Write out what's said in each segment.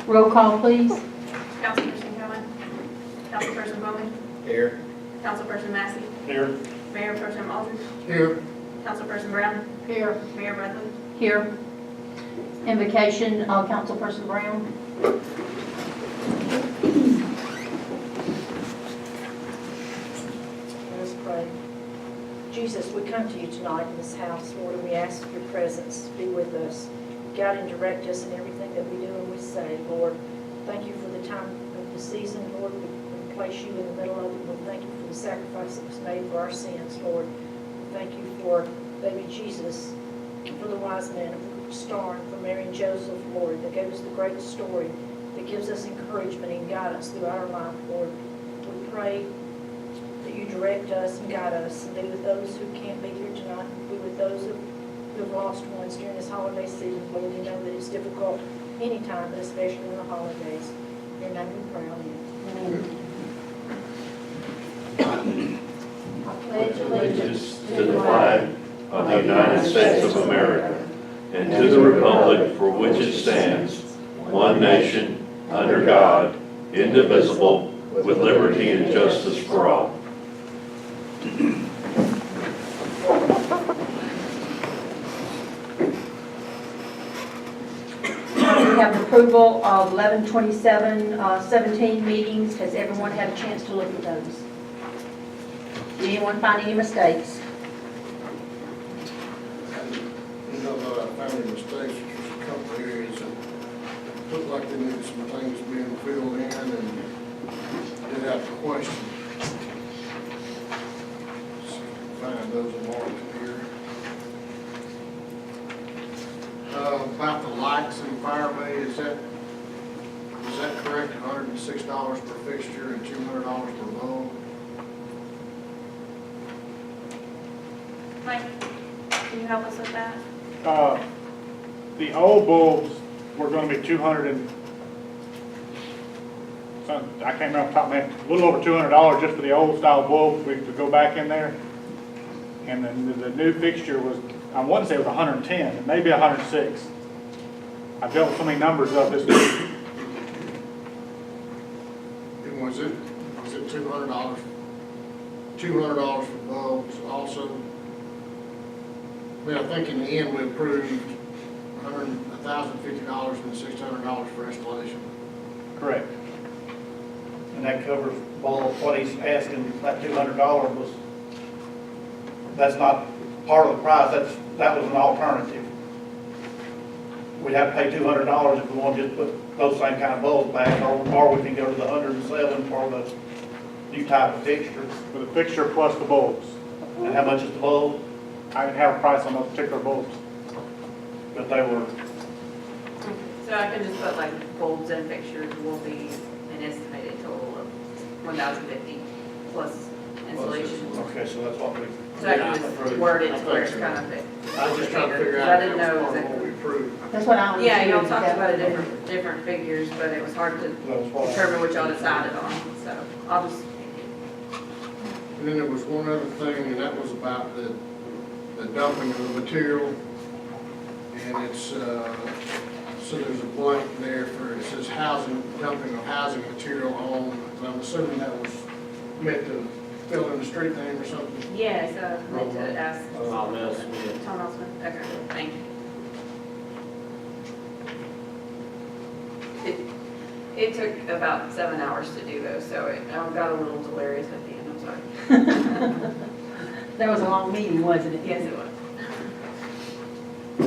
Roll call, please. Councilperson Cohen. Councilperson Bowman. Here. Councilperson Massey. Here. Mayor Pro Tem Aldridge. Here. Councilperson Brown. Here. Mayor Bradley. Here. Invocation, Councilperson Brown. Let us pray. Jesus, we come to you tonight in this house, Lord, and we ask your presence to be with us. Guide and direct us in everything that we do and we say, Lord. Thank you for the time of the season, Lord. We place you in the middle of it. We thank you for the sacrifice that was made for our sins, Lord. We thank you for baby Jesus, and for the wise men of the star, and for Mary and Joseph, Lord, that gave us the great story that gives us encouragement and guidance throughout our life, Lord. We pray that you direct us and guide us and be with those who can't be here tonight, and be with those who have lost ones during this holiday season. Lord, we know that it's difficult any time, but especially in the holidays. In your name we pray, amen. I pledge Allegiance to the flag of the United States of America and to the republic for which it stands, one nation, under God, indivisible, with liberty and justice for all. We have an approval of 11/27/17 meetings. Has everyone had a chance to look at those? Did anyone find any mistakes? You know, I found any mistakes, just a couple areas that looked like they needed some things being filled in, and did have a question. So, find those marked here. About the lights in Fire Bay, is that correct? $106 per fixture and $200 per bulb? Mike, can you help us with that? The old bulbs were going to be 200 and some, I can't remember off the top of my head, a little over $200 just for the old style bulbs. We could go back in there. And then the new fixture was, I want to say it was 110, it may be 106. I've dealt with so many numbers up this week. And was it $200? $200 for bulbs also? I mean, I think in the end we approved $1,050 and $600 for installation. Correct. And that covers all what he's asking, that $200 was, that's not part of the price, that was an alternative. We'd have to pay $200 if we want to just put those same kind of bulbs back, or we can go to the 107 for the new type of fixture. For the fixture plus the bulbs. And how much is the bulb? I didn't have a price on those particular bulbs. But they were, So I can just put like bulbs and fixtures will be an estimated total of $1,050 plus installation. okay, so that's what we. So I can just word it to where it's kind of fit. I was just trying to figure I out didn't if that know was part of what exactly. we approved. That's what I was. Yeah, y'all talked about it different figures, but it was hard to That's what I- determine what y'all decided on, so I'll just, And then there was one other thing, and that was about the dumping of the material. And it's, so there's a blank there for, it says housing, dumping of housing material on, and I'm assuming that was meant to fill in the street name or something. yes, meant to ask Tom Nelson. Tom Osmond. Okay, thank you. It took about 7 hours to do those, so it got a little delirious at the end, I'm sorry. That was a long meeting, wasn't it? Yes, it was.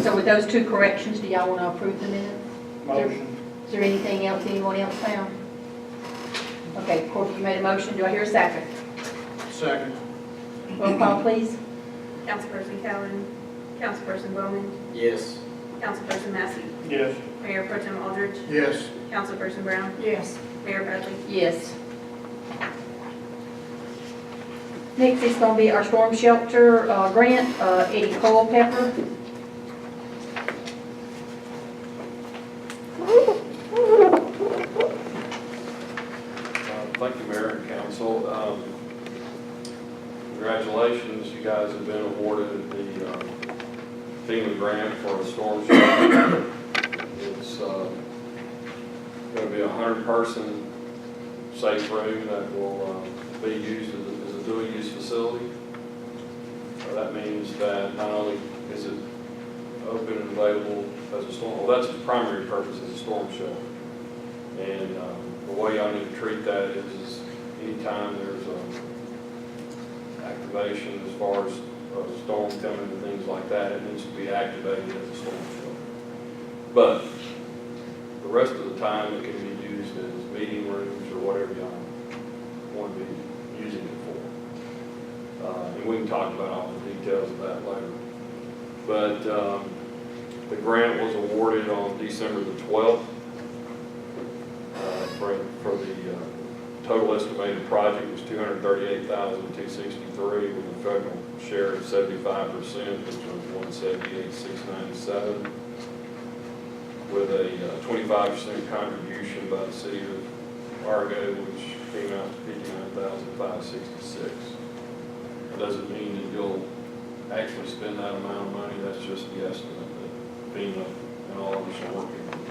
So with those two corrections, do y'all want to approve the minutes? Motion. Is there anything else anyone else found? Okay, Courtney, you made a motion. Do I hear a second? Second. Roll call, please. Councilperson Cowan, Councilperson Bowman, Yes. Councilperson Massey, Yes. Mayor Pro Tem Aldridge, Yes. Councilperson Brown, Yes. Mayor Bradley. Yes. Next is going to be our storm shelter grant, Eddie Culpepper. Thank you, Mayor and Council. Congratulations, you guys have been awarded the FEMA grant for the storm shelter. It's going to be a 100-person safe room that will be used as a dual-use facility. That means that not only is it open and available as a storm, well, that's its primary purpose as a storm shelter. And the way I need to treat that is anytime there's activation as far as a storm coming and things like that, it needs to be activated as a storm shelter. But the rest of the time, it can be used as meeting rooms or whatever y'all want to be using it for. And we can talk about all the details of that later. But the grant was awarded on December the 12th for the total estimated project was $238,263 with a federal share of 75%, which was $178,697, with a 25% contribution by the city of Argo, which came out to $59,566. That doesn't mean that you'll actually spend that amount of money. That's just the estimate that FEMA and all of us are working on right now.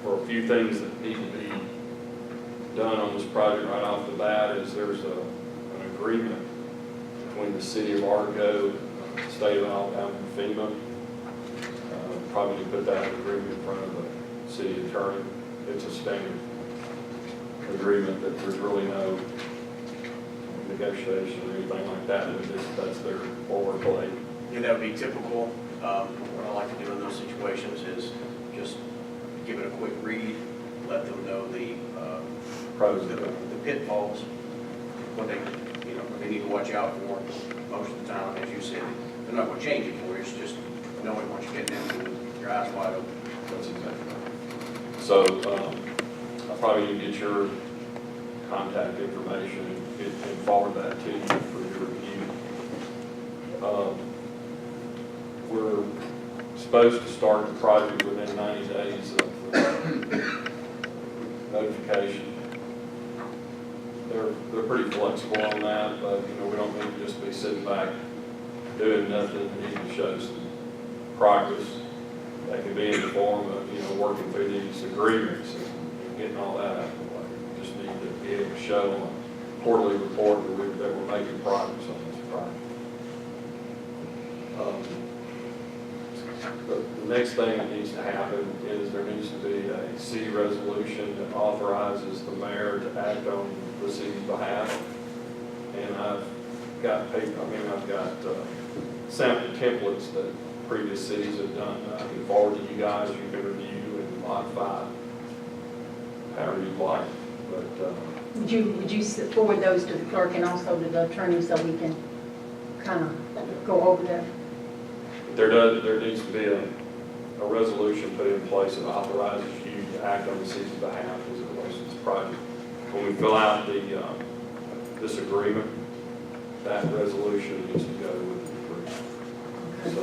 Or a few things that need to be done on this project right off the bat is there's an agreement between the city of Argo, state of Alabama, and FEMA. Probably need to put that agreement in front of the city attorney. It's a standard agreement that there's really no negotiation or anything like that. That's their forward play. Yeah, that would be typical. What I like to do in those situations is just give it a quick read, let them know the pitfalls, what they need to watch out for. Most of the time, as you said, they're not going to change it for you. It's just knowing what you're getting into with your eyes wide open. That's exactly right. So I probably need to get your contact information and forward that to you for your review. We're supposed to start the project within 90 days of notification. They're pretty flexible on that, but we don't need to just be sitting back doing nothing. We need to show some progress. That can be in the form of working through these agreements and getting all that out of the way. We just need to be able to show on a quarterly report that we're making progress on this project. The next thing that needs to happen is there needs to be a city resolution that authorizes the mayor to act on the city's behalf. And I've got sample templates that previous cities have done. I can forward to you guys. You can review and modify however you'd like. But Would you forward those to the clerk and also to the attorney so we can kind of go over them? there needs to be a resolution put in place that authorizes you to act on the city's behalf as it relates to this project. When we fill out this agreement, that resolution needs to go with the agreement. So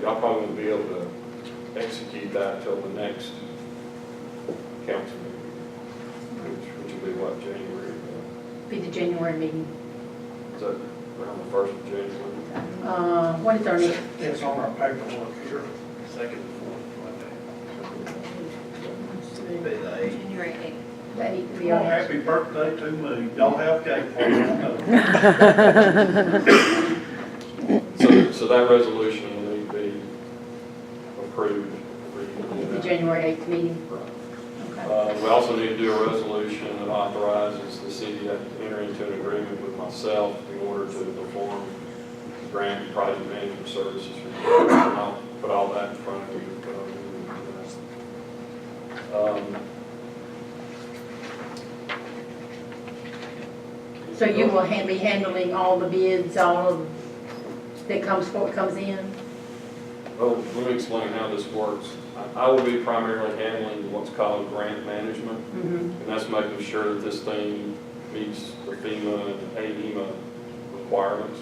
y'all probably won't be able to execute that till the next council meeting, which will be what, January? Be the January meeting. Is that around the 1st of January? What is our next? It's on our paperwork here. Second and fourth, Monday. January 8th. The 8th, we Oh, are. happy birthday to me. Don't have cake for me, I know. So that resolution will need to be approved. The January 8th meeting. Okay. We also need to do a resolution that authorizes the city to enter into an agreement with myself in order to perform grant and project management services for you. And I'll put all that in front of you. So you will be handling all the bids, all of that comes in? Well, let me explain how this works. I will be primarily handling what's called grant management, and that's making sure that this thing meets the FEMA and AEMA requirements.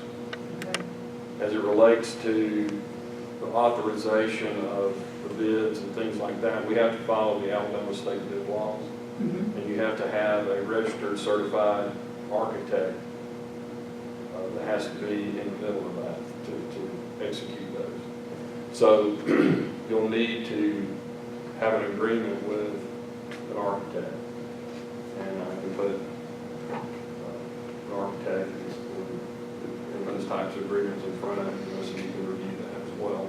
Okay. As it relates to the authorization of the bids and things like that, we have to follow the Alabama state bid laws, and you have to have a registered certified architect that has to be in the middle of that to execute those. So you'll need to have an agreement with an architect. And I can put an architect and those types of agreements in front of you, so you can review that as well.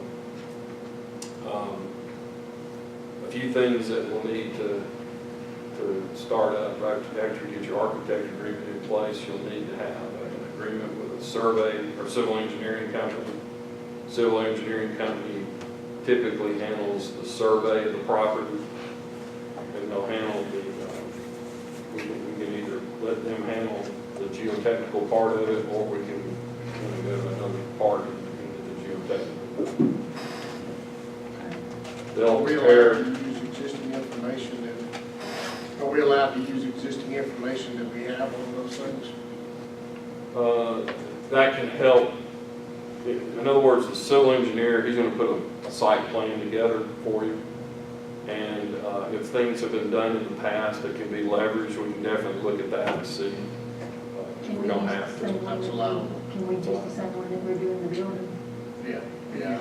A few things that we'll need to start up right after you get your architect agreement in place. You'll need to have an agreement with a survey or civil engineering company. Civil engineering company typically handles the survey of the property, and they'll handle we can either let them handle the geotechnical part of it, or we can go to another part into the geotechnical. They'll Are we prepare. allowed to use existing information that, are we allowed to use existing information that we have on those things? That can help. In other words, the civil engineer, he's going to put a site plan together for you. And if things have been done in the past that can be leveraged, we can definitely look at that and see. Can We don't use have the to. same one That's that allowed. Can we use the same one that we're doing the building? Yeah, yeah.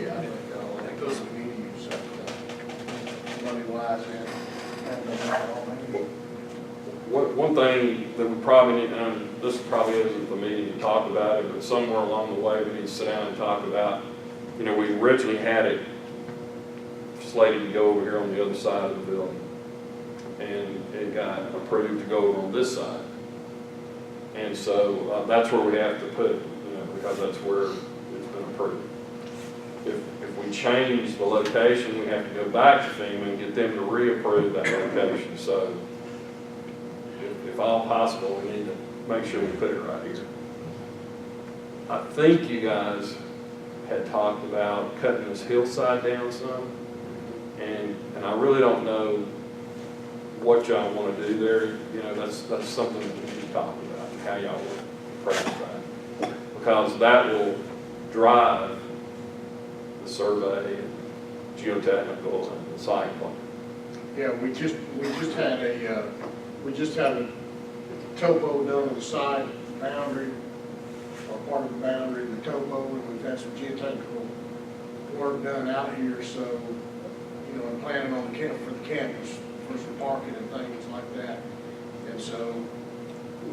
Yeah, I think those would need to use that, money wise and. One thing that we probably need, and this probably isn't the meeting to talk about it, but somewhere along the way, we need to sit down and talk about, we originally had it slated to go over here on the other side of the building. And it got approved to go over on this side. And so that's where we have to put it, because that's where it's been approved. If we change the location, we have to go back to FEMA and get them to reapprove that location. So if all possible, we need to make sure we put it right here. I think you guys had talked about cutting this hillside down some, and I really don't know what y'all want to do there. That's something that we need to talk about, how y'all want to approach that. Because that will drive the survey and geotechnical and the site plan. Yeah, we just had a topo done on the side boundary, or part of the boundary, the topo, and we've had some geotechnical work done out here, so, I'm planning on the camp for the campus, for some parking and things like that. And so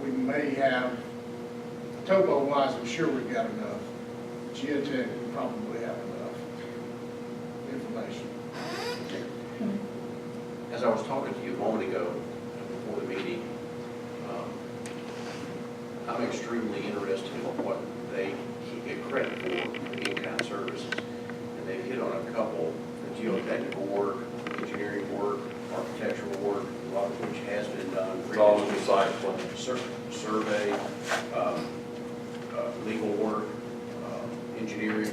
we may have, topo wise, I'm sure we've got enough. Geotech, we probably have enough information. As I was talking to you a moment ago, before the meeting, I'm extremely interested in what they get credit for in-kind services. And they've hit on a couple, the geotechnical work, engineering work, architectural work, a lot of which has been done. It's all in the site plan. Survey, legal work, engineering,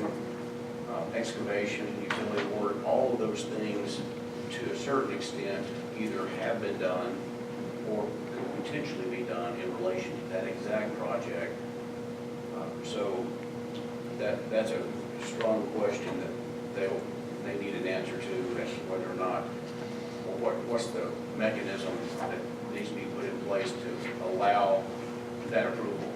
excavation, utility work, all of those things to a certain extent either have been done or could potentially be done in relation to that exact project. So that's a strong question that they need an answer to as to whether or not, what's the mechanism that needs to be put in place to allow that approval.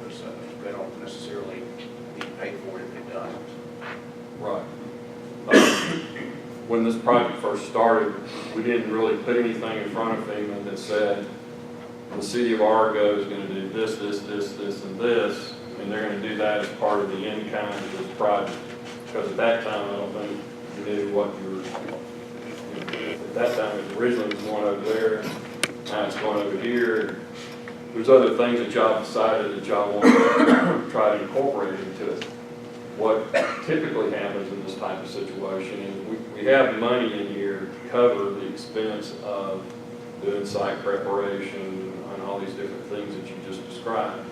Because they don't necessarily need paid for it if they've done it. Right. When this project first started, we didn't really put anything in front of FEMA that said the city of Argo is going to do this, this, this, this, and this, and they're going to do that as part of the in-kind of this project. Because at that time, I don't think you knew what you were, at that time, it originally was going over there, now it's going over here. There's other things that y'all decided that y'all want to try to incorporate into it. What typically happens in this type of situation is we have money in here to cover the expense of doing site preparation and all these different things that you just described.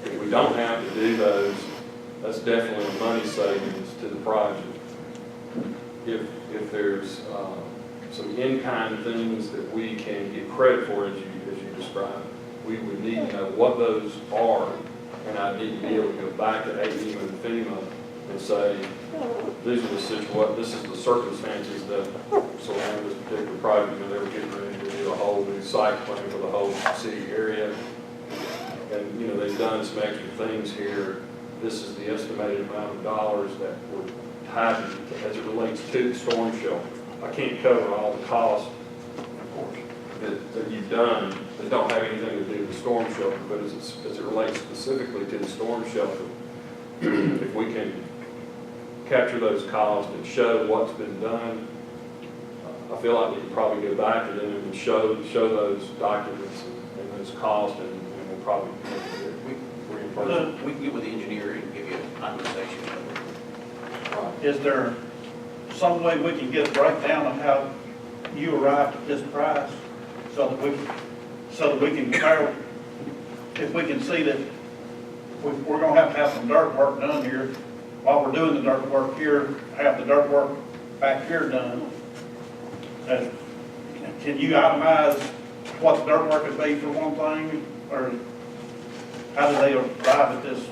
If we don't have to do those, that's definitely a money savings to the project. If there's some in-kind things that we can get credit for, as you described, we would need to know what those are. And I need to be able to go back to AEMA and FEMA and say, this is the circumstances that surround this particular project, and they were getting ready to do a whole new site plan for the whole city area. and, you know, they've done some extra things here. This is the estimated amount of dollars that were tied as it relates to the storm shelter. I can't cover all the costs, of course, that you've done that don't have anything to do with the storm shelter, but as it relates specifically to the storm shelter, if we can capture those costs and show what's been done, I feel like we could probably go back to them and show those documents and those costs, and we'll probably reimburse. We can get with the engineer and give you a conversation. Is there some way we can get a breakdown of how you arrived at this price so that we can compare, if we can see that we're gonna have some dirt work done here, while we're doing the dirt work here, have the dirt work back here done. Can you itemize what the dirt work would be for one thing, or how do they arrive at this?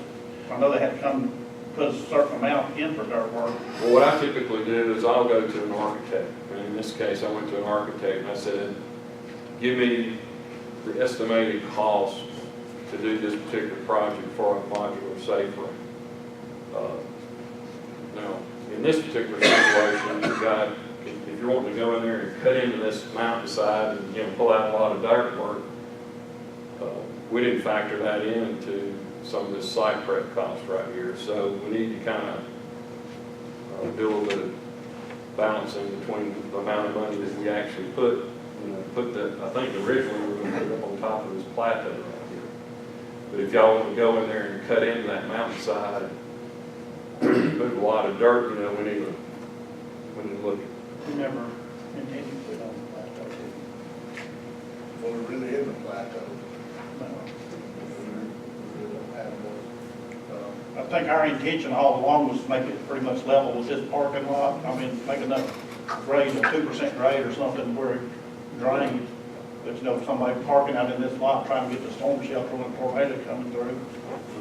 I know they had to come put a certain amount in for dirt work. Well, what I typically do is I'll go to an architect, and in this case, I went to an architect and I said, give me the estimated cost to do this particular project for a modular safe room. Now, in this particular situation, you've got, if you're wanting to go in there and cut into this mountainside and, you know, pull out a lot of dirt work, we didn't factor that into some of this site prep cost right here. So we need to kind of do a little bit of balancing between the amount of money that we actually put, I think originally we were going to put it up on top of this plateau right here. But if y'all want to go in there and cut into that mountainside, move a lot of dirt, you know, we need to look at. We never intended to put on the plateau. Well, we're really in the plateau. No. We really don't have no, I think our intention all along was to make it pretty much level with this parking lot. I mean, make enough grade, a 2% grade or something where it drains. But, you know, somebody parking out in this lot trying to get the storm shelter when a tornado coming through,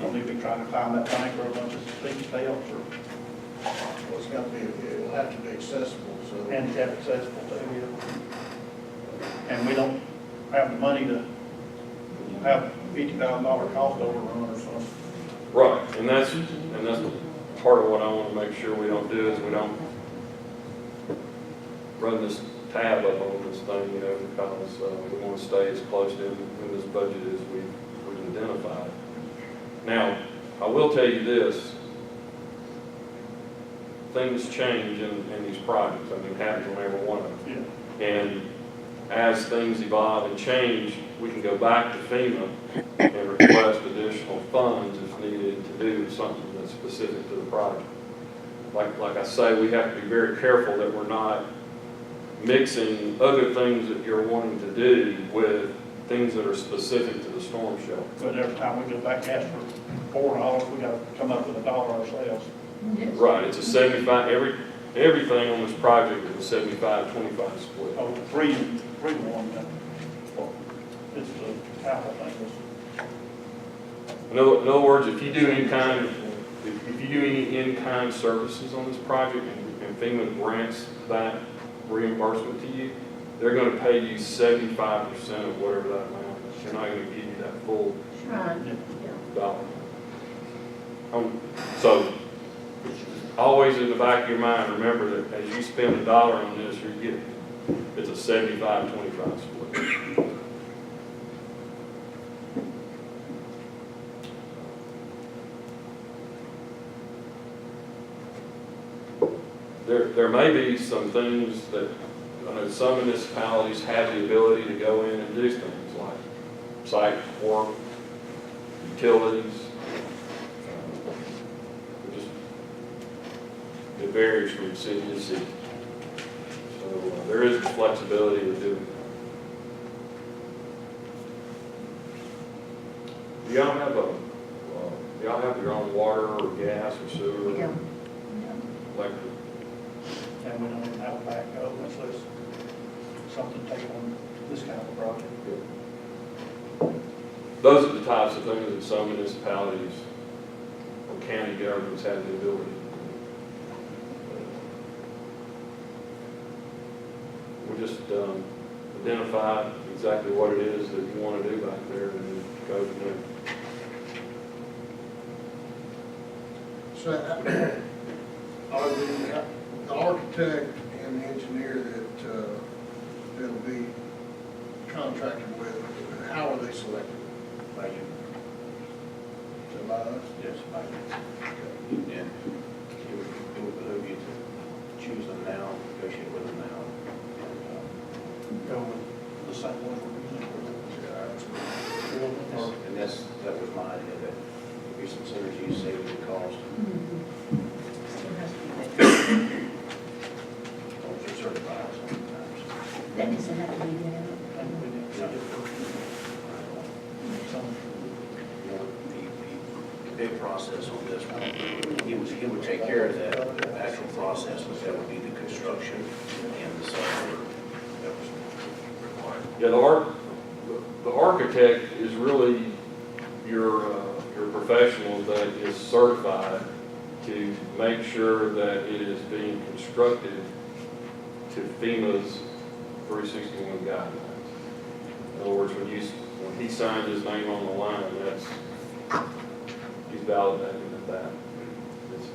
don't need to be trying to climb that bank or a bunch of steep steps or well, it's got to be, it'll have to be accessible, so. handicap accessible to you. And we don't have the money to have $50,000 cost overrun or something. Right, and that's part of what I want to make sure we don't do is we don't run this tab up on this thing, you know, because we want to stay as close to in this budget as we've identified. Now, I will tell you this, things change in these projects. I mean, it happens on every one of them. Yeah. And as things evolve and change, we can go back to FEMA and request additional funds if needed to do something that's specific to the project. Like I say, we have to be very careful that we're not mixing other things that you're wanting to do with things that are specific to the storm shelter. But every time we go back and ask for $4, we gotta come up with $1 ourselves. Yes. Right, it's a 75, everything on this project is a 75-25 split. Oh, 3-1, well, it's the Apple thing. In other words, if you do any in-kind services on this project and FEMA grants that reimbursement to you, they're going to pay you 75% of whatever that amount is. They're not going to give you that full Right. dollar. So, always in the back of your mind, remember that as you spend $1 on this, you're getting, it's a 75-25 split. There may be some things that, I know some municipalities have the ability to go in and do things like site work, utilities. It varies from city to city. So there is the flexibility to do it. Do y'all have your own water or gas or sewer? Yeah. Electric? And we don't even have a backhoe unless there's something to take on this kind of a project. Those are the types of things that some municipalities or county governments have the ability to do. We just identify exactly what it is that you want to do back there and then go from there. So, are the architect and the engineer that, that'll be contracted with, how are they selected? By you, Is it by us? yes, by you. And it would behoove you to choose them now, negotiate with them now. Go with the same one we're using for And that was my idea, that there'd be some synergies, savings in cost. Those are certified sometimes. That doesn't have to be done. The big process on this one, he would take care of that, the actual process, but that would be the construction and the software that was required. Yeah, the architect is really your professional that is certified to make sure that it is being constructed to FEMA's 361 guidelines. In other words, when he signed his name on the line, he's validating that it's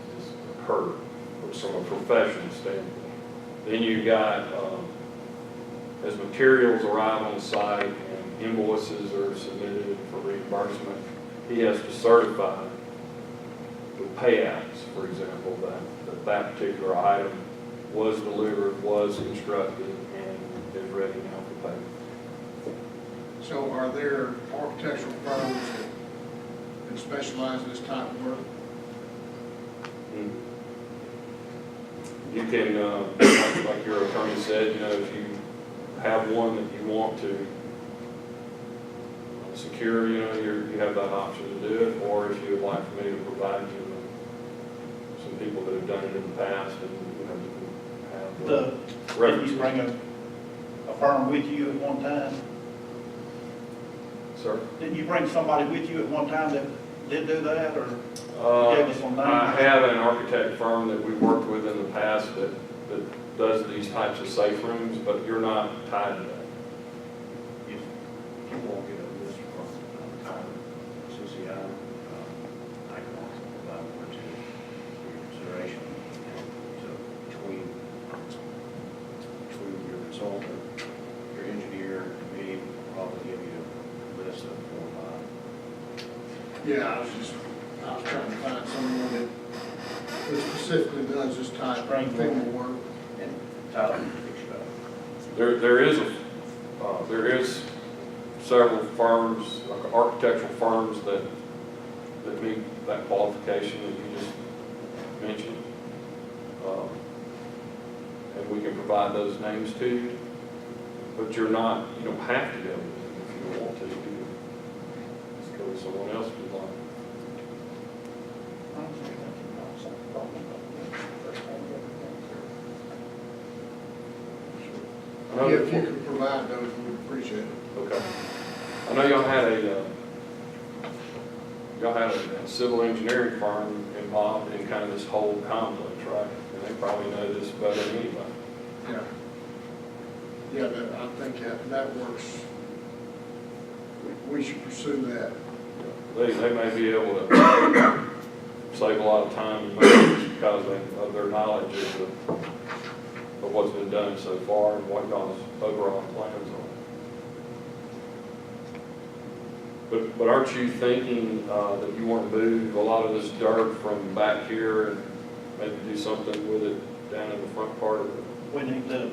occurred from a professional standpoint. Then you've got, as materials arrive on site and invoices are submitted for reimbursement, he has to certify the payouts, for example, that particular item was delivered, was constructed, and is ready now for payment. So are there architectural firms that specialize in this type of work? You can, like your attorney said, if you have one that you want to secure, you have that option to do it, or if you would like for me to provide you with some people that have done it in the past, and you can have Did you references. bring a firm with you at one time? Sir? Didn't you bring somebody with you at one time that did do that, or gave us some names? I have an architect firm that we worked with in the past that does these types of safe rooms, but you're not tied to that. You won't get a list from CCI. I can also provide one or two for your consideration. So between your consultant, your engineer, and me, we'll probably give you a list of 4 or 5. Yeah, I was trying to find someone that specifically does this type of thing work. And Tyler can fix you up. There is several firms, like architectural firms that meet that qualification that you just mentioned. And we can provide those names to you, but you don't have to go with them if you don't want to. You can just go with someone else if you'd like. If you could provide those, we'd appreciate it. Okay. I know y'all had a civil engineering firm involved in kind of this whole complex, right? And they probably know this better than anybody. Yeah. Yeah, I think that works. We should pursue that. They may be able to save a lot of time and money just because of their knowledge of what's been done so far and what y'all's overall plans are. But aren't you thinking that you want to move a lot of this dirt from back here and maybe do something with it down in the front part of it? We need to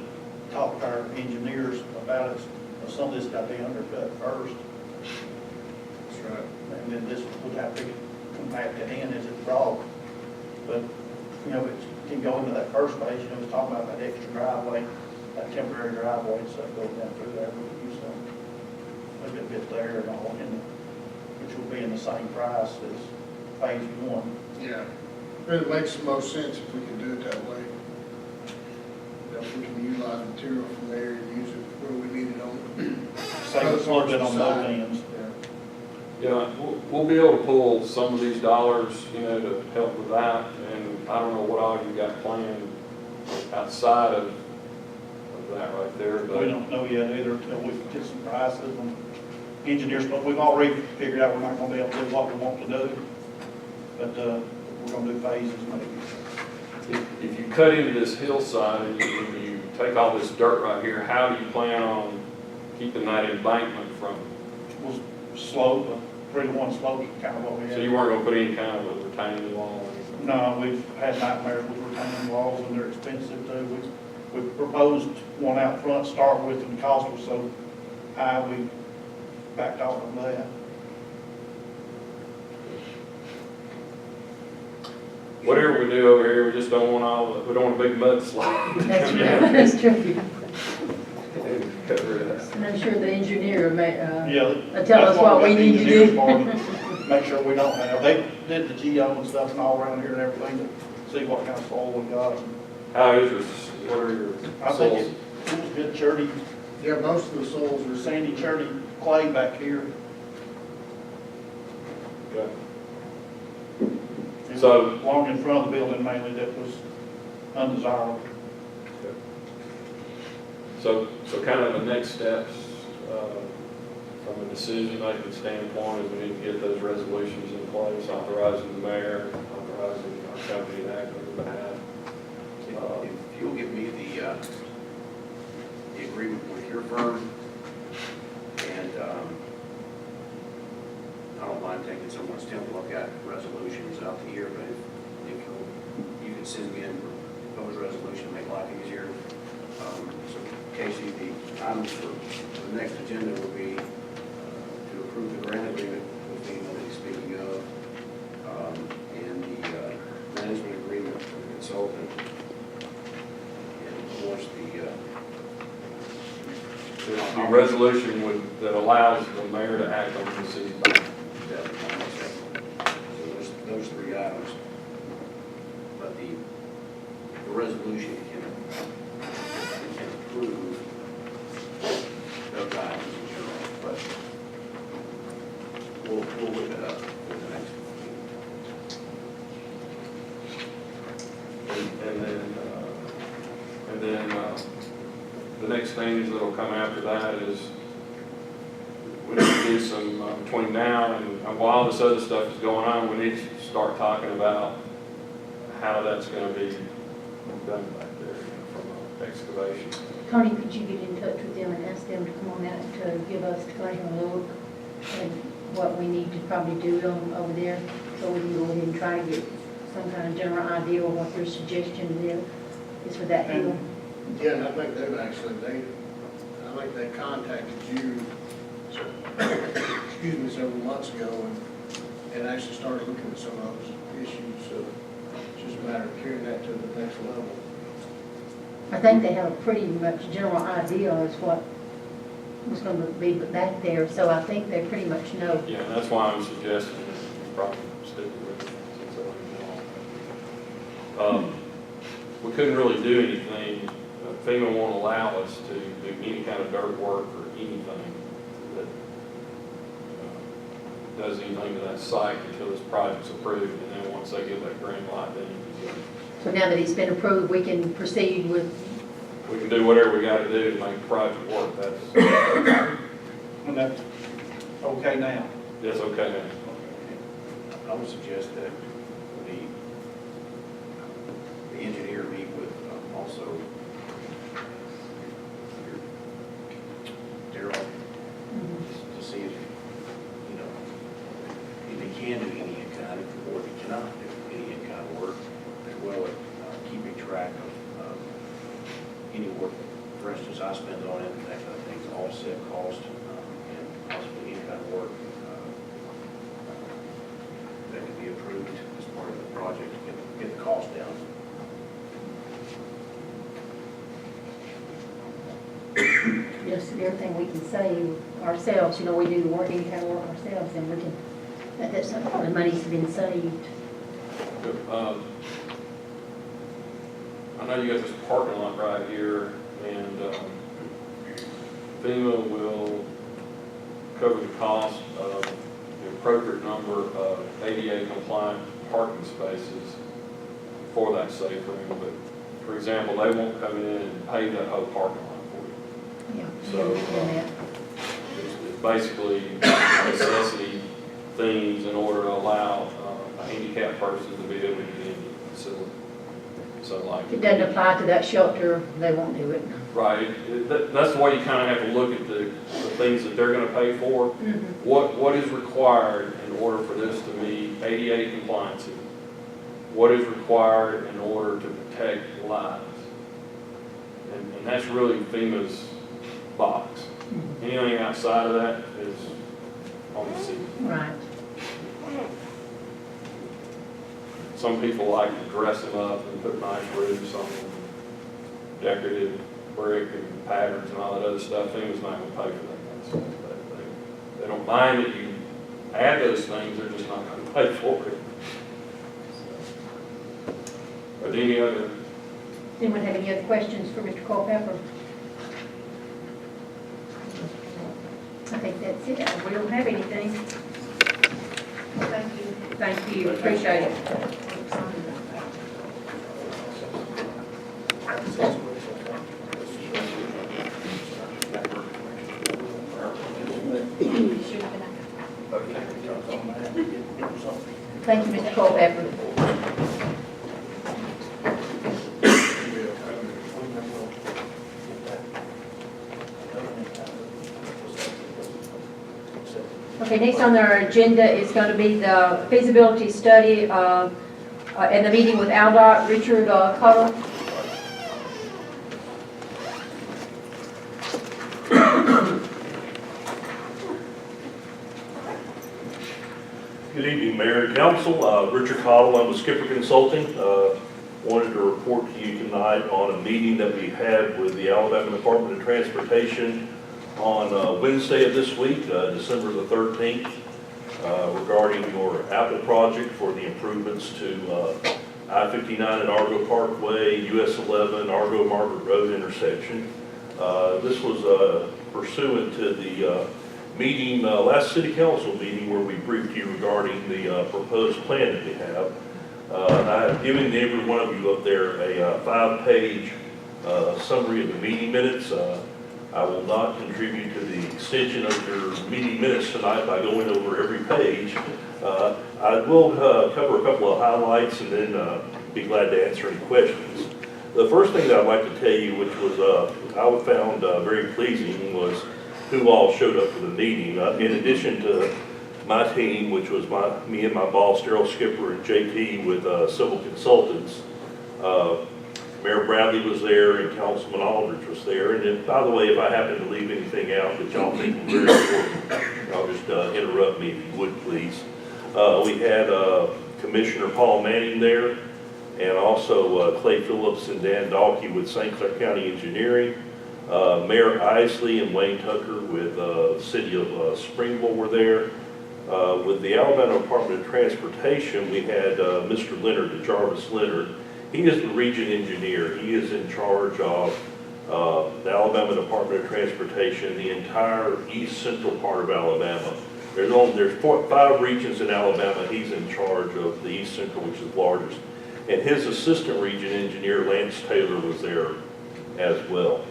talk to our engineers about it. Some of this got to be undercut first, That's right. and then this would have to compact it in as it's brought. But, it can go into that first phase, was talking about that extra driveway, that temporary driveway, so it goes down through there, we could use some, maybe a bit there and all, which will be in the same price as phase 1. Yeah. It makes the most sense if we can do it that way. If we can utilize material from there and use it where we need it on. Save us a little bit on both ends. Yeah, we'll be able to pull some of these dollars, to help with that, and I don't know what all you got planned outside of that right there, We but don't know yet either until we get some prices and engineers, but we've already figured out we're not gonna be able to do what we want to do. But, we're gonna do phases maybe. If you cut into this hillside and you take all this dirt right here, how do you plan on keeping that embankment from? Was slope, a 3-to-1 slope, kind of what we So you had. weren't gonna put any kind of a retaining wall or anything? No, we've had nightmares with retaining walls, and they're expensive too. We proposed one out front to start with, and the cost was so high, we backed off of that. Whatever we do over here, we just don't want we don't want a big mudslide. That's true, that's true. Cover it up. And I'm sure the engineer may, Yeah. tell us that's what we we got the need to engineers do. for, to make sure we don't have, they did the geo and stuff and all around here and everything, to see what kind of soil we got. How is your, what are your I think soils? it was good churty, Yeah, most of the soils are sandy churty clay back here. Okay. It was So- along in front of the building mainly that was undesirable. So kind of the next steps, from a decision-making standpoint, is we need to get those resolutions in place, authorizing the mayor, authorizing our company to act on their behalf. If you'll give me the agreement with your firm, and I don't mind taking someone's template, I've got resolutions out to here, but if you can send me in proposed resolution, make life easier. So Casey, the items for the next agenda will be to approve the grant agreement with FEMA that he's speaking of, and the management agreement for the consultant, and of course The resolution that allows the mayor to act on the city's behalf. So those 3 items. But the resolution can approve those items in general, but we'll whip it up for the next meeting. And then the next things that'll come after that is we need to do some, between now and while this other stuff is going on, we need to start talking about how that's going to be done back there, from excavation. Tony, could you get in touch with them and ask them to come on out to give us, to come and look at what we need to probably do over there, so we can go ahead and try to get some kind of general idea of what their suggestion is for that hill. Yeah, and I think I think they contacted you, excuse me, several months ago, and actually started looking at some of those issues, so it's just a matter of carrying that to the next level. I think they have a pretty much general idea as what was going to be back there, so I think they pretty much know. Yeah, and that's why I'm suggesting you probably stick with it since I already know. We couldn't really do anything, FEMA won't allow us to do any kind of dirt work or anything that does anything to that site until this project's approved, and then once they give that green light, then you can go. So now that he's been approved, we can proceed with, We can do whatever we gotta do to make the project work, that's Okay now. okay now. I would suggest that the engineer meet with also Daryl to see if, if he can do any kind of, or if he cannot do any kind of work, as well as keeping track of any work, for instance, I spend on it, that kind of thing, to offset cost, and possibly any kind of work that could be approved as part of the project to get the cost down. just everything we can save ourselves, we do the work, any kind of work ourselves, and we can, that's some of the money's been saved. I know you got this parking lot right here, and FEMA will cover the cost of the appropriate number of ADA compliant parking spaces for that safe room, but for example, they won't come in and pave that whole parking lot for you. Yeah. So, it's basically necessity things in order to allow a handicap handicapped person to be able to get into the facility. So like. If it doesn't apply to that shelter, they won't do it. Right, that's the way you kind of have to look at the things that they're gonna pay for. Mhm. What is required in order for this to meet ADA compliance? What is required in order to protect lives? And that's really FEMA's box. Anything outside of that is on the city. Right. Some people like to dress them up and put nice roofs on them, decorative brick and patterns and all that other stuff. FEMA's not gonna pay for that kind of stuff. They don't mind that you add those things, they're just not gonna pay for it. Are there any other? Does anyone have any other questions for Mr. Culpepper? I think that's it. We don't have anything. Thank you. Thank you, appreciate it. Thank you, Mr. Culpepper. Okay, next on our agenda is going to be the feasibility study and the meeting with ALDOT, Richard Cottle. Good evening, Mayor and Council. Richard Cottle, I'm with Skipper Consulting. Wanted to report to you tonight on a meeting that we had with the Alabama Department of Transportation on Wednesday of this week, December the 13th, regarding your Apple project for the improvements to I-59 and Argo Parkway, US 11, Argo Margaret Road intersection. This was pursuant to the meeting, last city council meeting where we briefed you regarding the proposed plan that we have. I have given every one of you up there a 5-page summary of the meeting minutes. I will not contribute to the extension of your meeting minutes tonight by going over every page. I will cover a couple of highlights and then be glad to answer any questions. The first thing that I'd like to tell you, which was I found very pleasing, was who all showed up for the meeting. In addition to my team, which was me and my boss, Daryl Skipper, and JT with Civil Consultants, Mayor Bradley was there and Councilman Aldridge was there. And then, by the way, if I happen to leave anything out that y'all think is very important, y'all just interrupt me if you would, please. We had Commissioner Paul Manning there, and also Clay Phillips and Dan Dalkey with St. Clair County Engineering. Mayor Isley and Wayne Tucker with the City of Springville were there. With the Alabama Department of Transportation, we had Mr. Leonard, Jarvis Leonard. He is the region engineer. He is in charge of the Alabama Department of Transportation, the entire east central part of Alabama. There's 5 regions in Alabama. He's in charge of the east central, which is the largest. And his assistant region engineer, Lance Taylor, was there as well.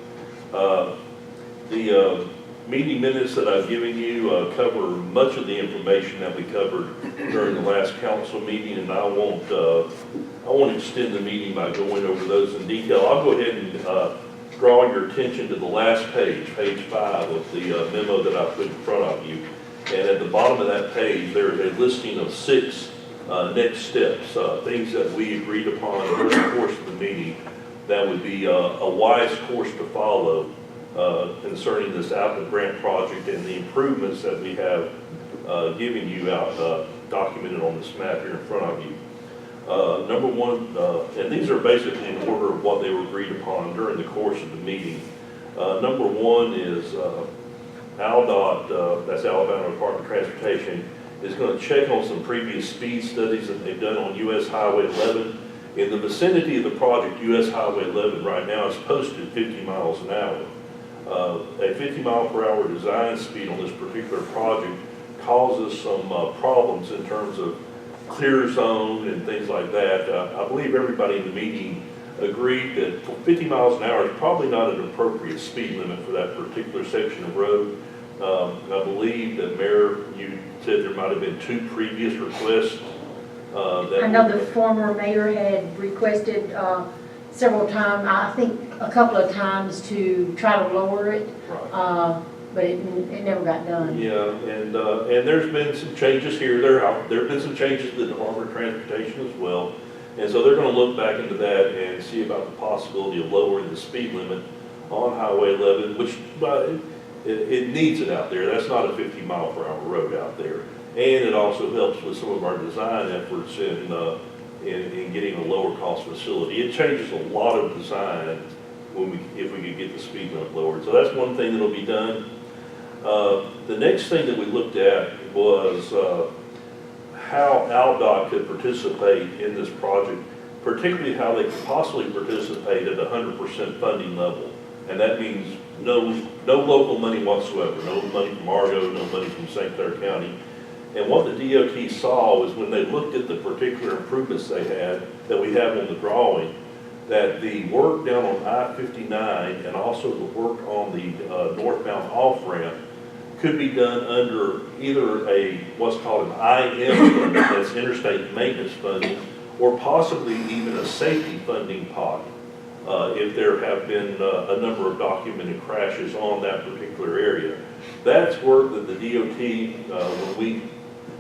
The meeting minutes that I've given you cover much of the information that we covered during the last council meeting, and I won't extend the meeting by going over those in detail. I'll go ahead and draw your attention to the last page, page 5 of the memo that I put in front of you. And at the bottom of that page, there's a listing of 6 next steps, things that we agreed upon during the course of the meeting that would be a wise course to follow concerning this Apple grant project and the improvements that we have given you out, documented on this map here in front of you. Number 1, and these are basically in order of what they were agreed upon during the course of the meeting. Number 1 is ALDOT, that's Alabama Department of Transportation, is going to check on some previous speed studies that they've done on US Highway 11. In the vicinity of the project, US Highway 11 right now is posted 50 miles an hour. A 50 mile per hour design speed on this particular project causes some problems in terms of clear zone and things like that. I believe everybody in the meeting agreed that 50 miles an hour is probably not an appropriate speed limit for that particular section of road. I believe that Mayor, you said there might have been 2 previous requests that I know would- the former mayor had requested several times, I think a couple of times, to try to lower it, Right. but it never got done. Yeah, and there's been some changes here, there have been some changes to the Department of Transportation as well. And so they're gonna look back into that and see about the possibility of lowering the speed limit on Highway 11, which, it needs it out there. That's not a 50-mile-per-hour road out there. And it also helps with some of our design efforts in getting a lower-cost facility. It changes a lot of design if we could get the speed limit lowered. So that's one thing that'll be done. The next thing that we looked at was how AlDOT could participate in this project, particularly how they could possibly participate at 100% funding level. And that means no local money whatsoever, no money from Argo, no money from St. Clair County. And what the DOT saw was when they looked at the particular improvements they had, that we have on the drawing, that the work down on I-59 and also the work on the northbound off-ramp could be done under either what's called an IM funding, that's interstate maintenance funding, or possibly even a safety funding pot, if there have been a number of documented crashes on that particular area. That's work that the DOT, when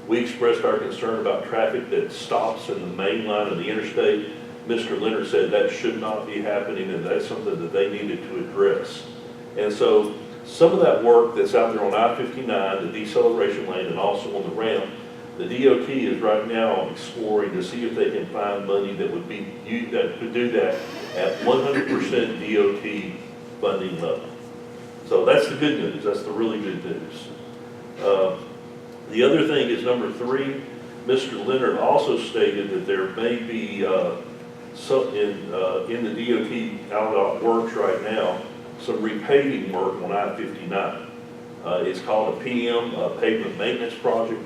we expressed our concern about traffic that stops in the main line of the interstate, Mr. Leonard said that should not be happening, and that's something that they needed to address. And so some of that work that's out there on I-59, the deceleration lane, and also on the ramp, the DOT is right now exploring to see if they can find money that could do that at 100% DOT funding level. So that's the good news. That's the really good news. The other thing is number 3. Mr. Leonard also stated that there may be in the DOT AlDOT works right now some repaving work on I-59. It's called a PM, pavement maintenance project,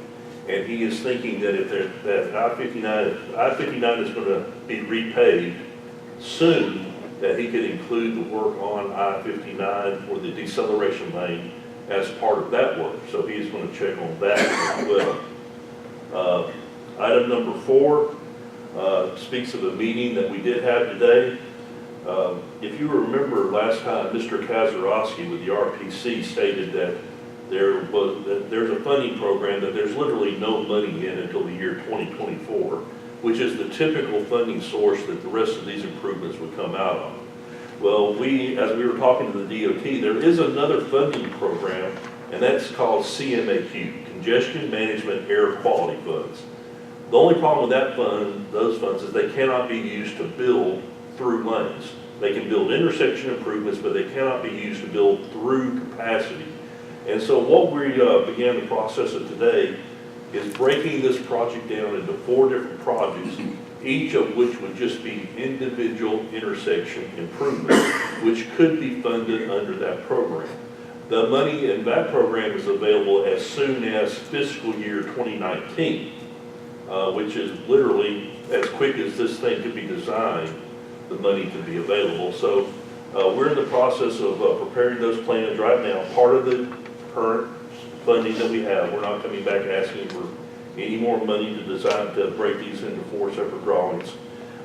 and he is thinking that if that I-59 is going to be repaved soon, that he could include the work on I-59 for the deceleration lane as part of that work. So he is going to check on that as well. Item number 4 speaks of a meeting that we did have today. If you remember last time, Mr. Kazarowski with the RPC stated that there's a funding program that there's literally no money in until the year 2024, which is the typical funding source that the rest of these improvements would come out of. Well, as we were talking to the DOT, there is another funding program, and that's called CMAQ, Congestion Management Air Quality Funds. The only problem with those funds is they cannot be used to build through lanes. They can build intersection improvements, but they cannot be used to build through capacity. And so what we began the process of today is breaking this project down into 4 different projects, each of which would just be individual intersection improvements, which could be funded under that program. The money in that program is available as soon as fiscal year 2019, which is literally as quick as this thing could be designed, the money could be available. So we're in the process of preparing those plans right now. Part of the current funding that we have, we're not coming back asking for any more money to break these into 4 separate drawings.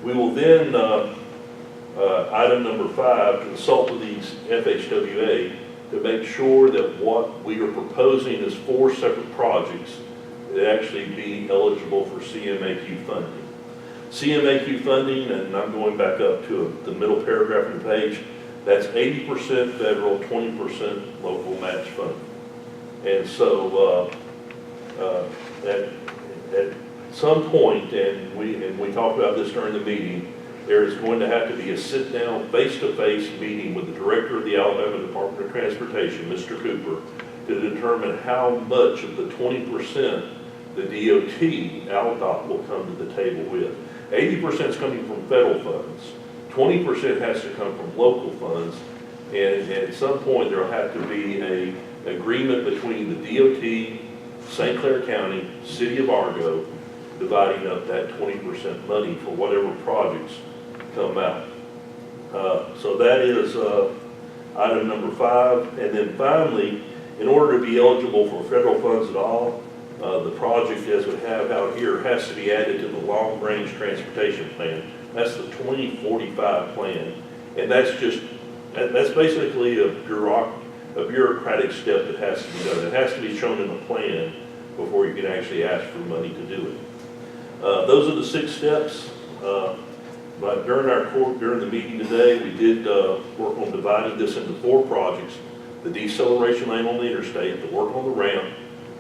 We will then, item number 5, consult with these FHWA to make sure that what we are proposing is 4 separate projects that actually be eligible for CMAQ funding. CMAQ funding, and I'm going back up to the middle paragraph of the page, that's 80% federal, 20% local match funding. And so at some point, and we talked about this during the meeting, there is going to have to be a sit-down, face-to-face meeting with the director of the Alabama Department of Transportation, Mr. Cooper, to determine how much of the 20% the DOT, AlDOT, will come to the table with. 80% is coming from federal funds. 20% has to come from local funds. And at some point, there will have to be an agreement between the DOT, St. Clair County, City of Argo, dividing up that 20% money for whatever projects come out. So that is item number 5. And then finally, in order to be eligible for federal funds at all, The project, as we have out here, has to be added to the long-range transportation plan. That's the 2045 plan, and that's basically a bureaucratic step that has to be done. It has to be shown in the plan before you can actually ask for money to do it. Those are the 6 steps. But during the meeting today, we did work on dividing this into 4 projects: the deceleration lane on the interstate, the work on the ramp,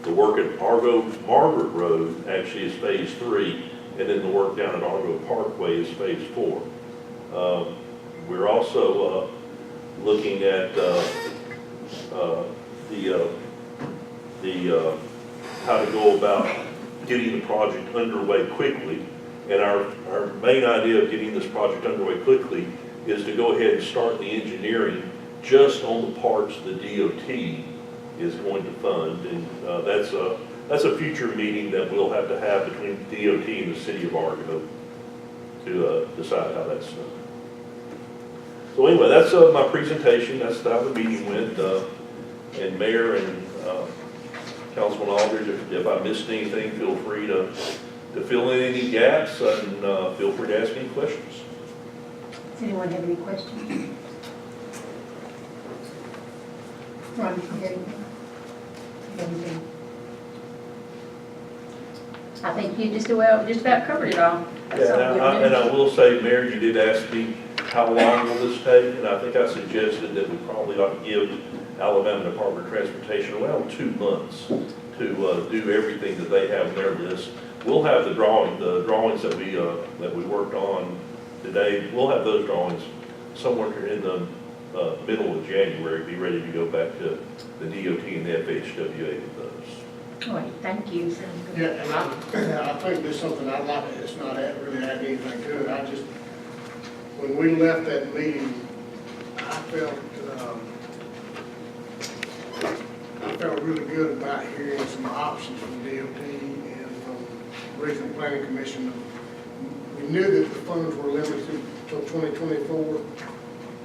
the work at Argo Margaret Road actually is phase 3, and then the work down at Argo Parkway is phase 4. We're also looking at how to go about getting the project underway quickly. And our main idea of getting this project underway quickly is to go ahead and start the engineering just on the parts the DOT is going to fund. And that's a future meeting that we'll have to have between DOT and the city of Argo to decide how that's done. So anyway, that's my presentation. That's how the meeting went. And Mayor and Councilman Aldridge, if I missed anything, feel free to fill in any gaps, and feel free to ask any questions. Does anyone have any questions? Ron, you have anything? I think you just about covered it all. That's all good news. And I will say, Mayor, you did ask me how long will this take, and I think I suggested that we probably ought to give Alabama Department of Transportation around 2 months to do everything that they have on their list. We'll have the drawings that we worked on today. We'll have those drawings somewhere in the middle of January, be ready to go back to the DOT and the FHWA with those. All right, thank you. Yeah, and I think there's something I'd like, it's not really adding anything to it. I just, when we left that meeting, I felt really good about hearing some options from DOT and from Regional Planning Commission. We knew that the funds were limited till 2024,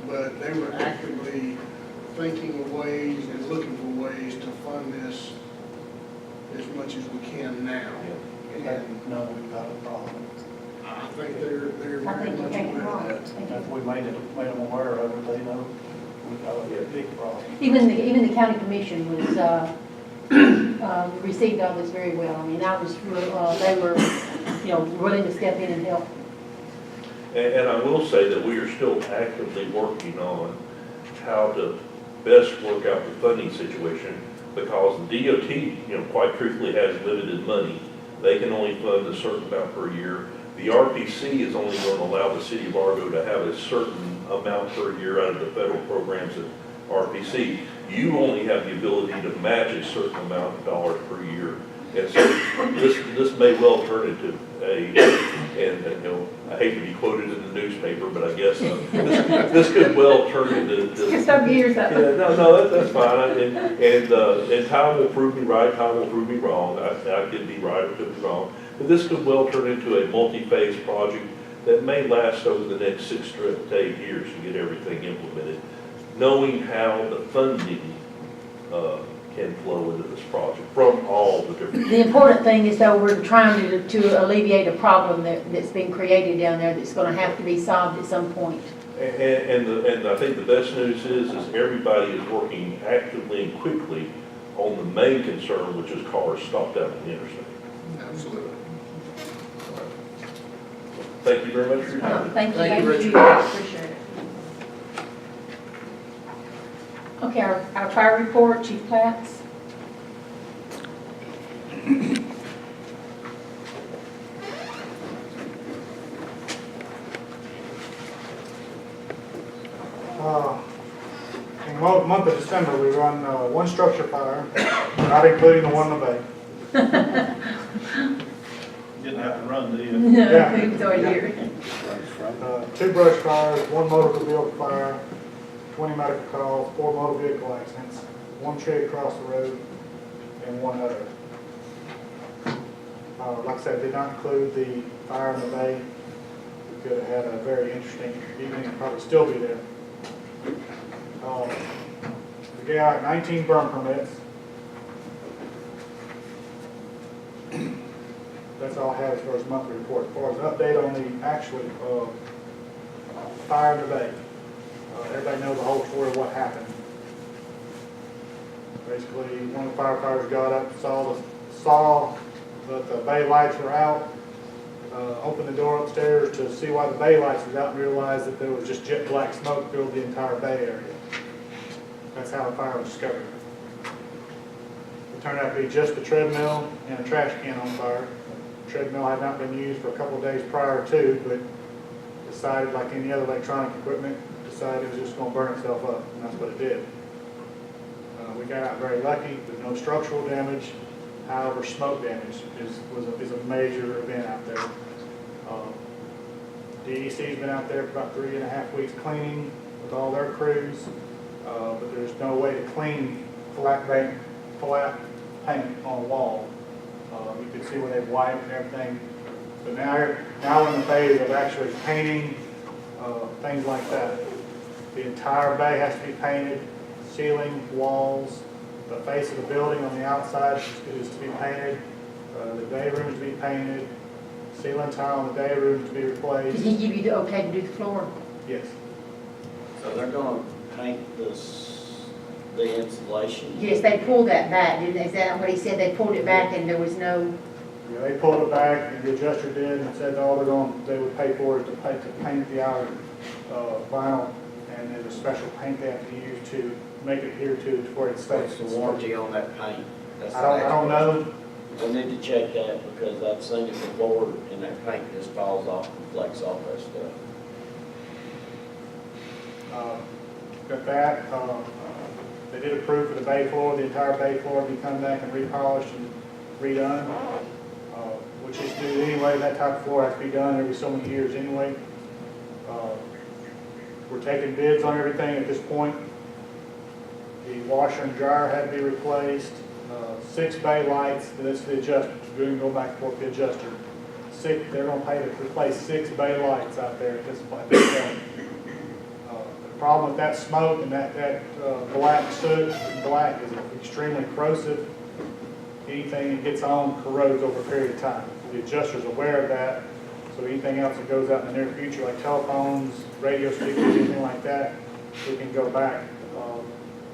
but they were actively thinking of ways and looking for ways to fund this as much as we can now. And No, we've got a problem. I think they're very I think you much can't aware wrong. of that. If we made them aware of it, they know we've got a big problem. Even the county commission was, received all this very well. I mean, they were, willing to step in and help. And I will say that we are still actively working on how to best work out the funding situation, because the DOT, quite truthfully, has limited money. They can only fund a certain amount per year. The RPC is only going to allow the city of Argo to have a certain amount per year out of the federal programs at RPC. You only have the ability to match a certain amount of dollars per year. And so this may well turn into I hate to be quoted in the newspaper, but I guess this could well turn into. Some years up. Yeah, no, that's fine. And time will prove me right, time will prove me wrong. I could be right or could be wrong. But this could well turn into a multi-phase project that may last over the next 6 to 8 years to get everything implemented, knowing how the funding can flow into this project from all the different. The important thing is, though, we're trying to alleviate a problem that's been created down there that's going to have to be solved at some point. And I think the best news is everybody is working actively and quickly on the main concern, which is cars stopped out on the interstate. Absolutely. Thank you very much for your time. Thank you. Thank you, Richard. Appreciate it. Okay, our fire report, Chief Platts. In the month of December, we run one structure fire, not including the one in the bay. Didn't have to run, do you? No, Yeah. it's already here. 2 brush fires, 1 motor vehicle fire, 20 medical calls, 4 motor vehicle accidents, 1 tree across the road, and 1 other. Like I said, did not include the fire in the bay. We could have had a very interesting evening and probably still be there. We got 19 burn permits. That's all I have as far as monthly report. As far as an update on the actual fire in the bay. Everybody knows the whole story of what happened. Basically, one of the firefighters got up, saw that the bay lights were out, opened the door upstairs to see why the bay lights were out, and realized that there was just jet black smoke filled the entire bay area. That's how the fire was discovered. It turned out to be just the treadmill and a trash can on fire. The treadmill had not been used for a couple of days prior to, but decided, like any other electronic equipment, decided it was just going to burn itself up, and that's what it did. We got out very lucky with no structural damage. However, smoke damage is a major event out there. DEC's been out there for about 3.5 weeks cleaning with all their crews, but there's no way to clean flat paint on a wall. You can see where they've wiped and everything. But now we're in the phase of actually painting things like that. The entire bay has to be painted, ceiling, walls, the face of the building on the outside is to be painted, the day room to be painted, ceiling tile in the day room to be Did replaced. he give you the okay to do the floor? Yes. So they're gonna paint the insulation? Yes, they pulled that back, didn't they? Is that what he said? They pulled it back and there was no, Yeah, they pulled it back, and the adjuster did, and said all they would pay for is to paint the outer vinyl, and there's a special paint they have to use to make it adhere to where it stays. What's the warranty on that paint? That's I don't know. We need to check that because I've seen it before and that paint just falls off and flakes off that stuff. Got that. They did approve for the bay floor, the entire bay floor to be come back and repolished and redone, which is due anyway. That type of floor has to be done every so many years anyway. We're taking bids on everything at this point. The washer and dryer had to be replaced. 6 bay lights, that's the adjuster. We're going to go back and forth the adjuster. They're going to pay to replace 6 bay lights out there at this point. The problem with that smoke and that black soot, black is extremely corrosive. Anything that gets on corrodes over a period of time. The adjuster's aware of that, so anything else that goes out in the near future, like telephones, radio speakers, anything like that, we can go back.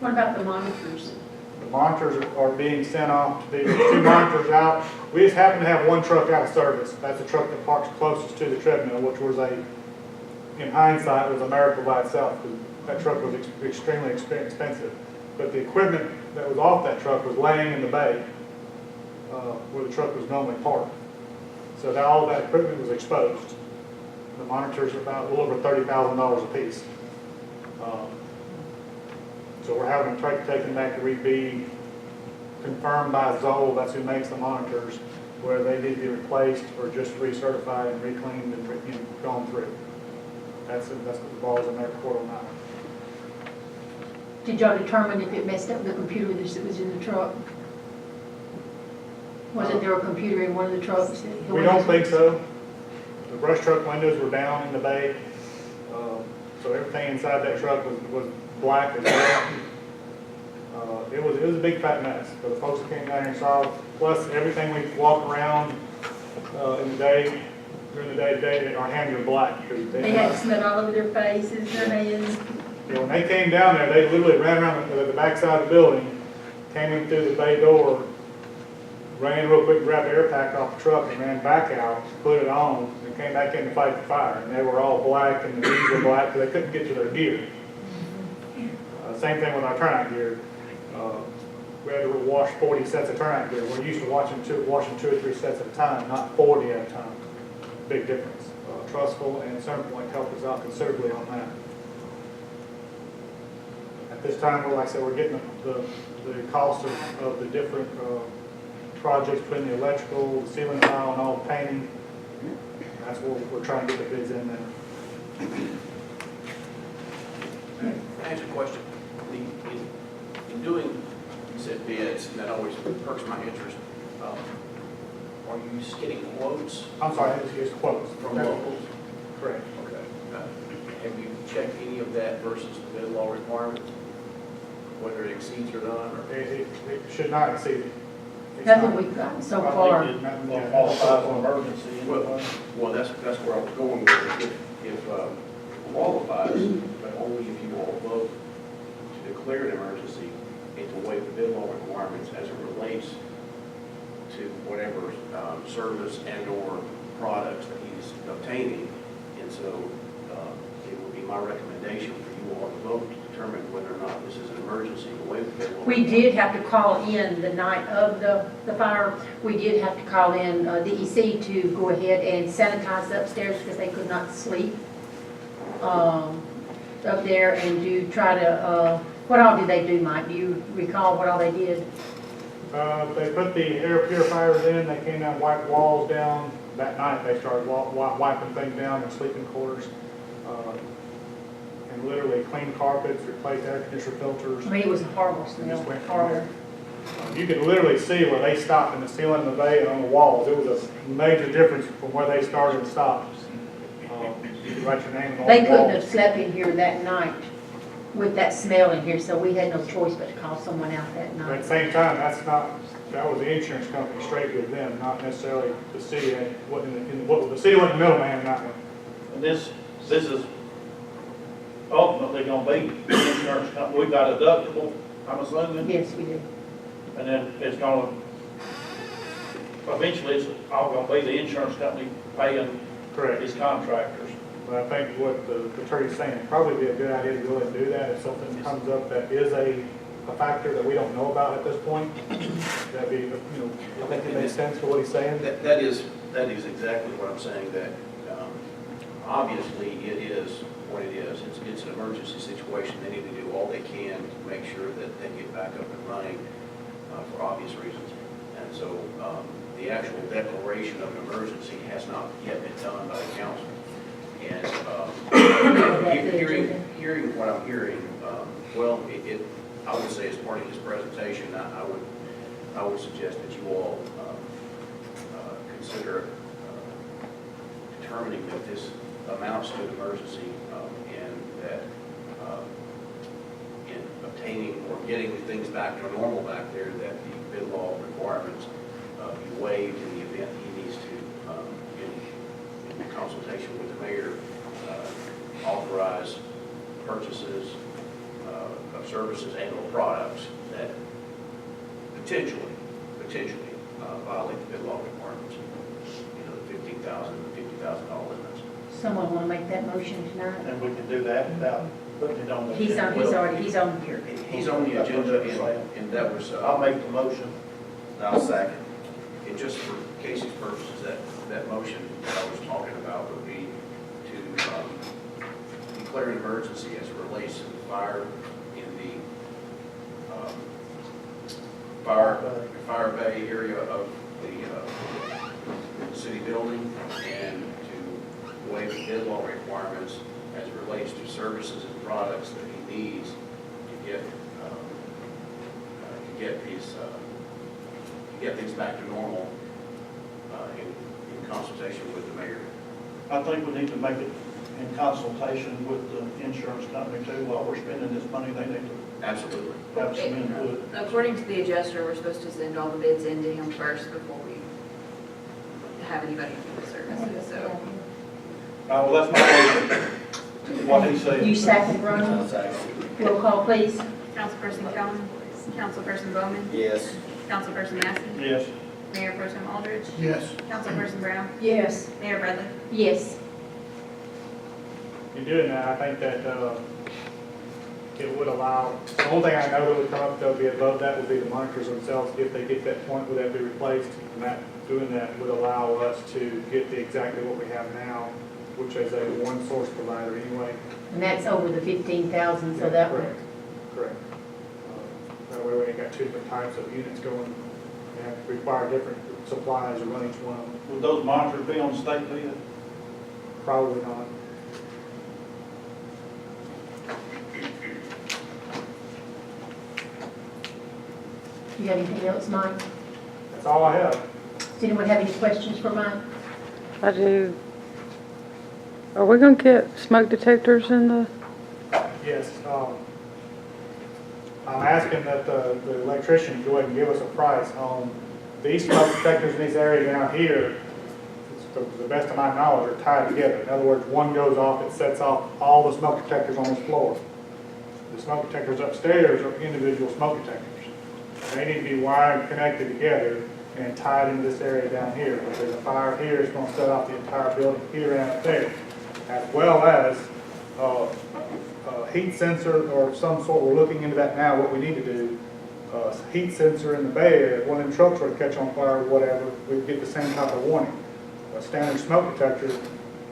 what about the monitors? The monitors are being sent off. There's 2 monitors out. We just happen to have 1 truck out of service. That's the truck that parks closest to the treadmill, which was in hindsight, was a miracle by itself because that truck was extremely expensive. But the equipment that was off that truck was laying in the bay where the truck was normally parked. So now all that equipment was exposed. The monitors are about a little over $30,000 a piece. So we're having a truck taken back to be confirmed by Zoll, that's who makes the monitors, where they need to be replaced or just recertified and recleaned and gone through. That's what the ball's in their court on that one. Did y'all determine if it messed up the computer that was in the truck? Wasn't there a computer in one of the trucks? We don't think so. The brush truck windows were down in the bay, so everything inside that truck was black as well. It was a big fat mess for the folks that came down here and saw. Plus, everything we walk around in the day, during the day, our hands are black. They had smell all over their faces, their hands. Yeah, when they came down there, they literally ran around the backside of the building, came in through the bay door, ran real quick, grabbed the air pack off the truck and ran back out, put it on, and came back in to fight the fire. And they were all black and the knees were black because they couldn't get to their gear. Same thing with our turnout gear. We had to wash 40 sets of turnout gear. We're used to washing 2 or 3 sets at a time, not 40 at a time. Big difference. Trustful and Centerpoint helped us out considerably on that. At this time, like I said, we're getting the cost of the different projects, putting the electrical, the ceiling tile, and all the painting. That's what we're trying to get the bids in there. Can I ask a question? In doing, you said bids, and that always perks my interest. Are you getting quotes I'm sorry, it's quotes. from locals? Correct. Okay. Have you checked any of that versus the bid law requirement? Whether it exceeds or not? Or? It should not exceed it. That's what we've gotten so far. Don't qualify for emergency anyway. Well, that's where I was going with it. If qualifies, but only if you all vote to declare an emergency and to waive the bid law requirements as it relates to whatever service and/or products that he's obtaining. And so it would be my recommendation for you all to vote to determine whether or not this is an emergency to waive the bid law. We did have to call in the night of the fire. We did have to call in DEC to go ahead and sanitize upstairs because they could not sleep up there and try to, what all did they do, Mike? Do you recall what all they did? They put the air purifiers in, they came down, wiped walls down. That night, they started wiping things down in sleeping quarters. And literally clean carpets, replaced air conditioner filters. I mean, it was a horrible smell, Just went from horrible. You could literally see where they stopped in the ceiling of the bay and on the walls. It was a major difference from where they started and stopped. You could write your name on all the They walls. couldn't have slept in here that night with that smell in here, so we had no choice but to call someone out that But at night. the same time, that was the insurance company straight with them, not necessarily the city. The city wasn't the middleman in that one. And this is ultimately gonna be the insurance company. We've got a deductible, I'm assuming, Yes, we did. and then it's gonna, eventually it's all gonna be the insurance company paying Correct. his contractors. But I think what the attorney's saying, it'd probably be a good idea to go ahead and do that if something comes up that is a factor that we don't know about at this point. That'd be, I think it makes sense for what he's saying. That is exactly what I'm saying, that obviously it is what it is. It's an emergency situation. They need to do all they can to make sure that they get back up and running for obvious reasons. And so the actual declaration of an emergency has not yet been done by the council. And hearing what I'm hearing, well, I would say as part of his presentation, I would suggest that you all consider determining that this amounts to an emergency and that in obtaining or getting things back to normal back there, that the bid law requirements be waived in the event he needs to, in consultation with the mayor, authorize purchases of services and or products that potentially violate the bid law requirements. The $50,000 limits. Someone want to make that motion tonight? And we can do that without putting it on the. He's on here. He's on the agenda, and that was, I'll make the motion. I'll second. And just for Casey's purposes, that motion that I was talking about would be to declare an emergency as it relates to the fire in the fire bay area of the city building, and to waive the bid law requirements as it relates to services and products that he needs to get things back to normal in consultation with the mayor. I think we need to make it in consultation with the insurance company too. While we're spending this money, they need to Absolutely. have some input. According to the adjuster, we're supposed to send all the bids in to him first before we have anybody do the services, so. Well, that's my motion, what he said. You second, Ronald? Roll call, please. Councilperson Kellum, Councilperson Bowman, Yes. Councilperson Massey, Yes. Mayor Pro Tem Aldridge, Yes. Councilperson Brown, Yes. Mayor Bradley. Yes. In doing that, I think that it would allow, the only thing I know that would come up that would be above that would be the monitors themselves. If they get that point, would that be replaced? And doing that would allow us to get exactly what we have now, which is a one source provider anyway. And that's over the 15,000, so that would, Correct. That way we ain't got two different types of units going. They have to require different supplies to run each one of them. Would those monitors be on the state bid? Probably not. do you have anything else, Mike? That's all I have. Does anyone have any questions for Mike? I do. Are we gonna get smoke detectors in the, Yes, I'm asking that the electrician go ahead and give us a price on these smoke detectors in this area down here, to the best of my knowledge, are tied together. In other words, one goes off, it sets off all the smoke detectors on this floor. The smoke detectors upstairs are individual smoke detectors. They need to be wired, connected together, and tied into this area down here. If there's a fire here, it's going to set off the entire building here and up there, as well as a heat sensor or some sort. We're looking into that now, what we need to do. Heat sensor in the bay area, if one of them trucks were to catch on fire or whatever, we'd get the same type of warning. A standard smoke detector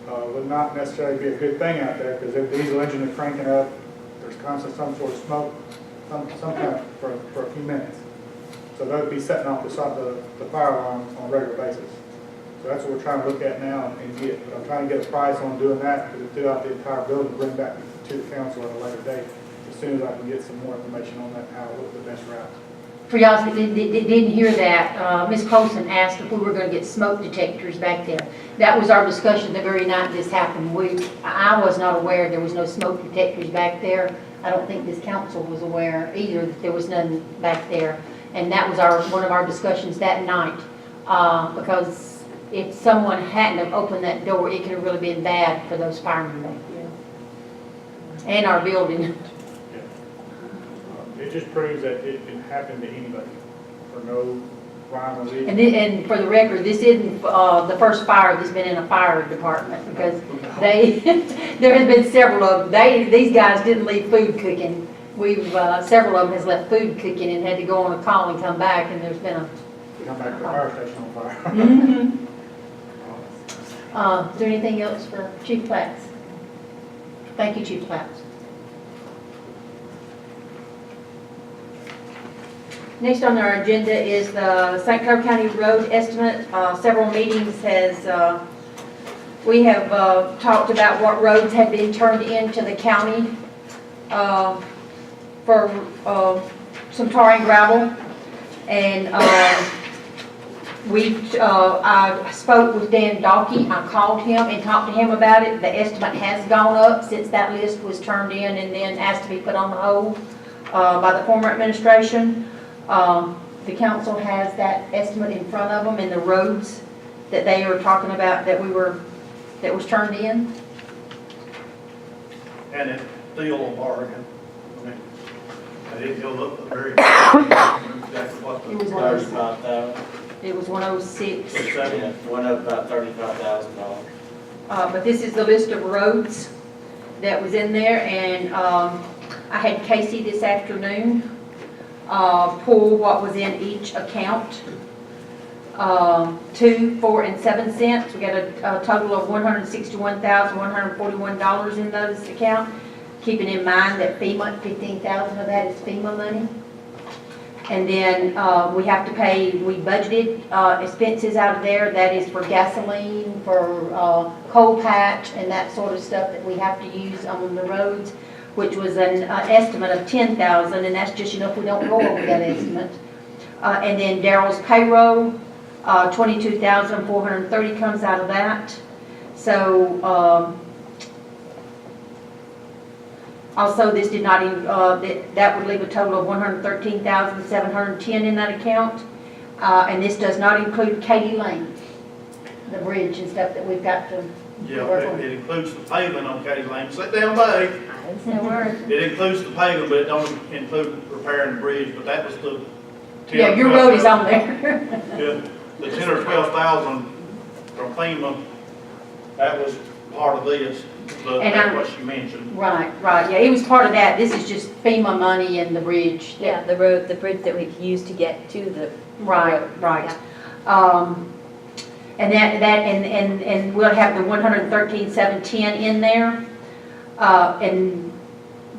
would not necessarily be a good thing out there, because if the diesel engine is cranking up, there's constantly some sort of smoke, sometime for a few minutes. So that would be setting off the fire alarm on a regular basis. So that's what we're trying to look at now and get. But I'm trying to get a price on doing that throughout the entire building, bring back to the council at a later date, as soon as I can get some more information on that, how to look the best route. For y'all that didn't hear that, Ms. Colson asked if we were going to get smoke detectors back there. That was our discussion the very night this happened. I was not aware there was no smoke detectors back there. I don't think this council was aware either that there was none back there. And that was one of our discussions that night, because if someone hadn't have opened that door, it could have really been bad for those firemen back there. And our building. It just proves that it can happen to anybody for no rhyme or reason. And for the record, this isn't the first fire that's been in a fire department, because there has been several of them. These guys didn't leave food cooking. Several of them has left food cooking and had to go on a call and come back, and there's been a... Come back to the fire station on fire. Mm-hmm. Is there anything else for Chief Platts? Thank you, Chief Platts. Next on our agenda is the St. Clair County Road Estimate. Several meetings we have talked about what roads have been turned into the county for some tar and gravel. And I spoke with Dan Dalkey. I called him and talked to him about it. The estimate has gone up since that list was turned in and then asked to be put on hold by the former administration. The council has that estimate in front of them, and the roads that they are talking about that was turned in. And it's still a bargain. I mean, I didn't go up the very, exactly what It was the, 35,000. It was 106. Yeah, went up about $35,000. But this is the list of roads that was in there, and I had Casey this afternoon pull what was in each account. 2, 4, and 7 cents. We got a total of $161,141 in those accounts. Keeping in mind that FEMA, 15,000 of that is FEMA money. And then we have to pay, we budgeted expenses out of there. That is for gasoline, for coal patch, and that sort of stuff that we have to use on the roads, which was an estimate of $10,000, and that's just, if we don't go over that estimate. And then Daryl's payroll, $22,430 comes out of that. So also this did not even, that would leave a total of $113,710 in that account. And this does not include Katy Lane, the bridge and stuff that we've got to work on. it includes the paving on Katy Lane. Sit down, babe. I didn't say a word. It includes the paving, but it don't include repairing the bridge, but that was the. 10 Yeah, or your 12 road is on thousand. there. Yeah, the 10 or 12,000 from FEMA, that was part of this, And that's what she mentioned. Right, yeah, it was part of that. This is just FEMA money and the bridge. Yeah, the road, the bridge that we've used to get to the. Right. And we'll have the $113,710 in there. And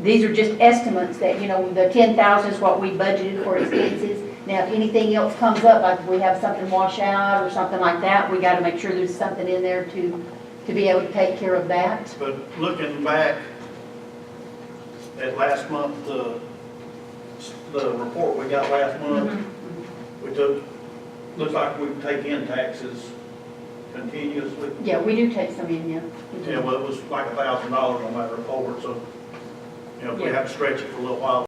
these are just estimates that, the 10,000 is what we budgeted for expenses. Now, if anything else comes up, like if we have something wash out or something like that, we got to make sure there's something in there to be able to take care of that. But looking back at last month, the report we got last month, we took, looks like we take in taxes continuously. Yeah, we do take some in, yeah. Yeah, well, it was like $1,000 on that report, so, if we have to stretch it for a little while,